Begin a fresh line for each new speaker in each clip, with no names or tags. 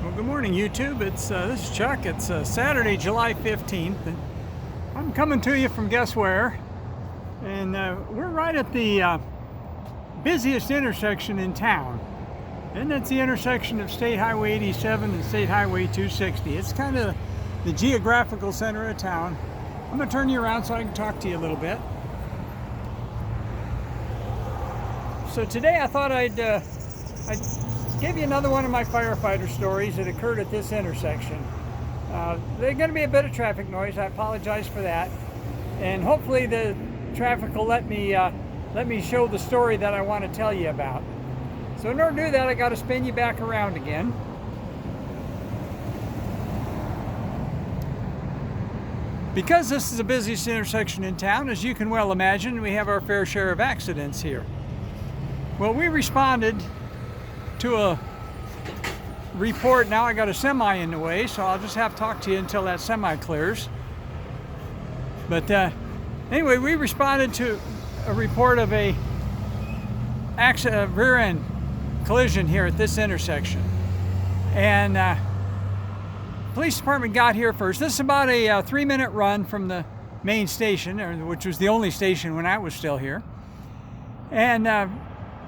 Well, good morning, YouTube. This is Chuck. It's Saturday, July 15th, and I'm coming to you from guess where? And we're right at the busiest intersection in town, and that's the intersection of State Highway 87 and State Highway 260. It's kind of the geographical center of town. I'm going to turn you around so I can talk to you a little bit. So today I thought I'd give you another one of my firefighter stories that occurred at this intersection. There's going to be a bit of traffic noise. I apologize for that, and hopefully the traffic will let me show the story that I want to tell you about. So in order to do that, I got to spin you back around again. Because this is the busiest intersection in town, as you can well imagine, we have our fair share of accidents here. Well, we responded to a report. Now I got a semi in the way, so I'll just have to talk to you until that semi clears. But anyway, we responded to a report of a rear end collision here at this intersection, and police department got here first. This is about a 3-minute run from the main station, which was the only station when I was still here. And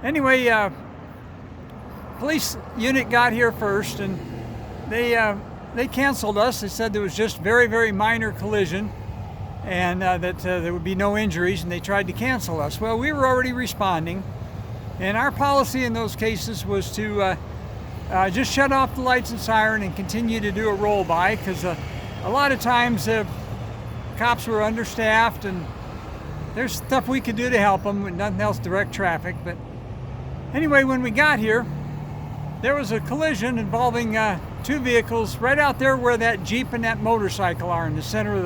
anyway, police unit got here first, and they canceled us. They said there was just very, very minor collision, and that there would be no injuries, and they tried to cancel us. Well, we were already responding, and our policy in those cases was to just shut off the lights and siren and continue to do a roll by, because a lot of times cops were understaffed, and there's stuff we could do to help them, with nothing else direct traffic. But anyway, when we got here, there was a collision involving two vehicles right out there where that Jeep and that motorcycle are, in the center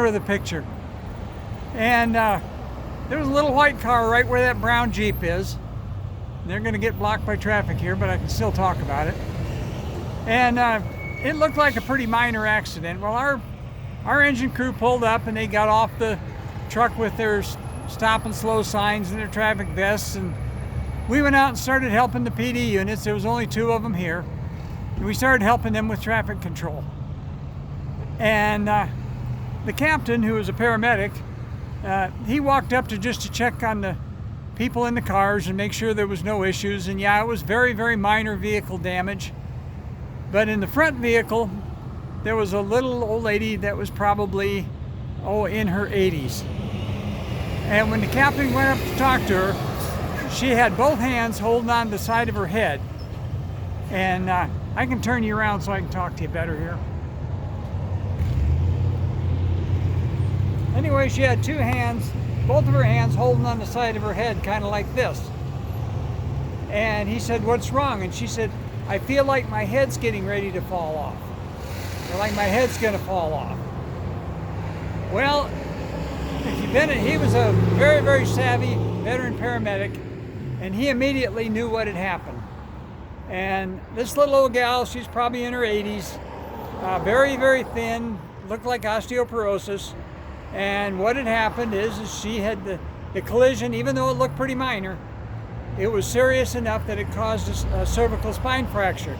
of the picture. And there was a little white car right where that brown Jeep is. They're going to get blocked by traffic here, but I can still talk about it. And it looked like a pretty minor accident. Well, our engine crew pulled up, and they got off the truck with their stop and slow signs and their traffic vests, and we went out and started helping the PD units. There was only 2 of them here, and we started helping them with traffic control. And the captain, who was a paramedic, he walked up to check on the people in the cars and make sure there was no issues. And yeah, it was very, very minor vehicle damage. But in the front vehicle, there was a little old lady that was probably, in her 80s. And when the captain went up to talk to her, she had both hands holding on the side of her head. And I can turn you around so I can talk to you better here. Anyway, she had 2 hands, both of her hands holding on the side of her head, kind of like this. And he said, "What's wrong?" And she said, "I feel like my head's getting ready to fall off. Or like my head's going to fall off." Well, he was a very, very savvy veteran paramedic, and he immediately knew what had happened. And this little old gal, she's probably in her 80s, very, very thin, looked like osteoporosis. And what had happened is she had the collision, even though it looked pretty minor, it was serious enough that it caused a cervical spine fracture,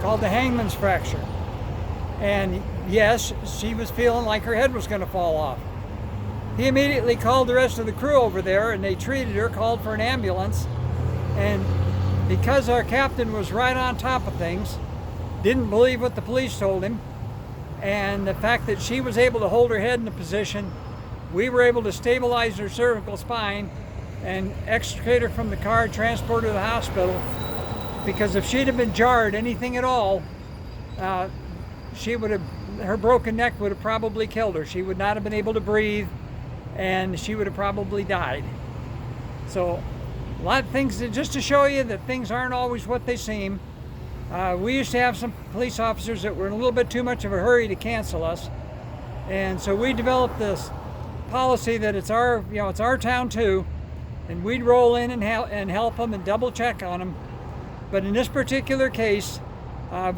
called the hangman's fracture. And yes, she was feeling like her head was going to fall off. He immediately called the rest of the crew over there, and they treated her, called for an ambulance. And because our captain was right on top of things, didn't believe what the police told him, and the fact that she was able to hold her head in a position, we were able to stabilize her cervical spine and extricate her from the car and transport her to the hospital. Because if she'd have been jarred anything at all, her broken neck would have probably killed her. She would not have been able to breathe, and she would have probably died. So a lot of things, just to show you that things aren't always what they seem. We used to have some police officers that were in a little bit too much of a hurry to cancel us, and so we developed this policy that it's our town too, and we'd roll in and help them and double check on them. But in this particular case, our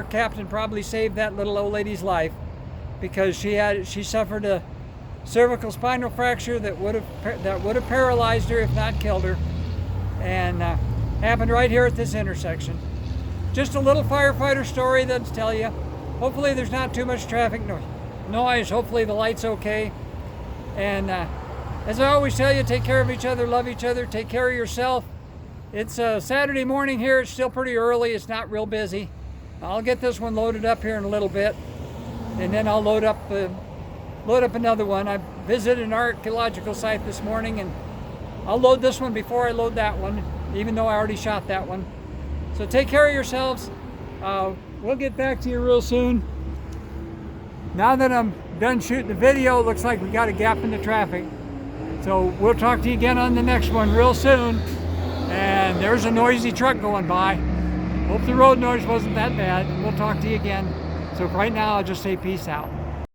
captain probably saved that little old lady's life, because she suffered a cervical spinal fracture that would have paralyzed her if not killed her, and happened right here at this intersection. just a little firefighter story that's tell you. Hopefully there's not too much traffic noise. Hopefully the light's okay. And as I always tell you, take care of each other, love each other, take care of yourself. It's Saturday morning here. It's still pretty early. It's not real busy. I'll get this one loaded up here in a little bit, and then I'll load up another one. I visited an archaeological site this morning, and I'll load this one before I load that one, even though I already shot that one. So take care of yourselves. We'll get back to you real soon. Now that I'm done shooting the video, it looks like we got a gap in the traffic. So we'll talk to you again on the next one real soon. And there's a noisy truck going by. Hope the road noise wasn't that bad, and we'll talk to you again. So right now, I'll just say peace out.